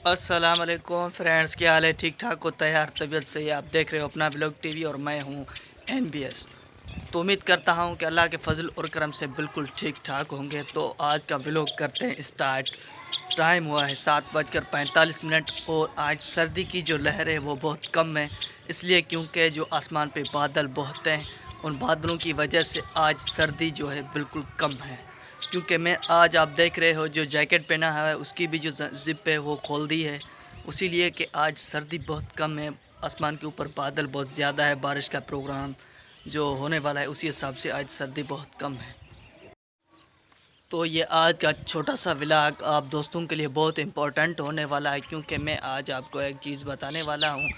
अस्सलाम वालेकुम फ्रेंड्स, क्या हाल है? ठीक ठाक हो? तैयार तबीयत से ही आप देख रहे हो अपना ब्लॉग टीवी और मैं हूं NBS। तो उम्मीद करता हूं कि अल्लाह के फजल और करम से बिल्कुल ठीक ठाक होंगे। तो आज का ब्लॉग करते हैं स्टार्ट। टाइम हुआ है 7:45 और आज सर्दी की जो लहर है वो बहुत कम है, इसलिए क्योंकि जो आसमान पे बादल बहुत हैं, उन बादलों की वजह से आज सर्दी जो है बिल्कुल कम है। क्योंकि मैं आज आप देख रहे हो जो जैकेट पहना है उसकी भी जो ज़िप है वो खोल दी है, उसी लिए कि आज सर्दी बहुत कम है। आसमान के ऊपर बादल बहुत ज़्यादा है, बारिश का प्रोग्राम जो होने वाला है उसी हिसाब से आज सर्दी बहुत कम है। तो ये आज का छोटा सा व्लॉग आप दोस्तों के लिए बहुत इम्पोर्टेंट होने वाला है, क्योंकि मैं आज आपको एक चीज़ बताने वाला हूँ।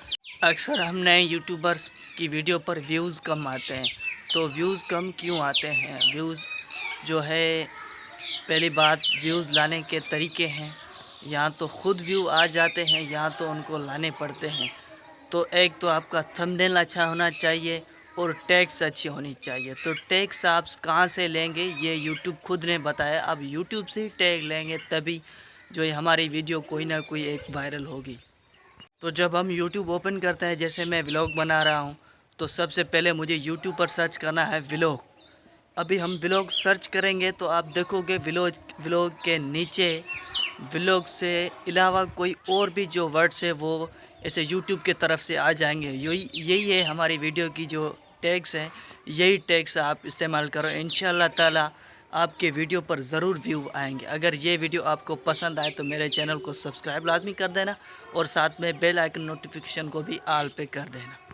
अक्सर हम नए यूट्यूबर्स की वीडियो पर व्यूज़ कम आते हैं, तो व्यूज़ कम क्यों आते हैं? व्यूज़ जो है, पहली बात व्यूज़ लाने के तरीके हैं, यहाँ तो ख़ुद व्यू आ जाते हैं, यहाँ तो उनको लाने पड़ते हैं। तो एक तो आपका थंबनेल अच्छा होना चाहिए और टैग्स अच्छी होनी चाहिए। तो टैग्स आप कहाँ से लेंगे ये यूट्यूब खुद ने बताया। अब यूट्यूब से ही टैग लेंगे तभी जो है हमारी वीडियो कोई ना कोई एक वायरल होगी। तो जब हम यूट्यूब ओपन करते हैं, जैसे मैं व्लॉग बना रहा हूँ, तो सबसे पहले मुझे यूट्यूब पर सर्च करना है व्लॉग। अभी हम व्लॉग सर्च करेंगे तो आप देखोगे व्लॉग के नीचे व्लॉग से अलावा कोई और भी जो वर्ड्स है वो ऐसे यूट्यूब के तरफ से आ जाएंगे। यही है हमारी वीडियो की जो टैग्स हैं, यही टैग्स आप इस्तेमाल करो, इंशाल्लाह ताला आपके वीडियो पर ज़रूर व्यू आएंगे। अगर ये वीडियो आपको पसंद आए तो मेरे चैनल को सब्सक्राइब लाजमी कर देना और साथ में बेल आइकन नोटिफिकेशन को भी ऑल पे कर देना।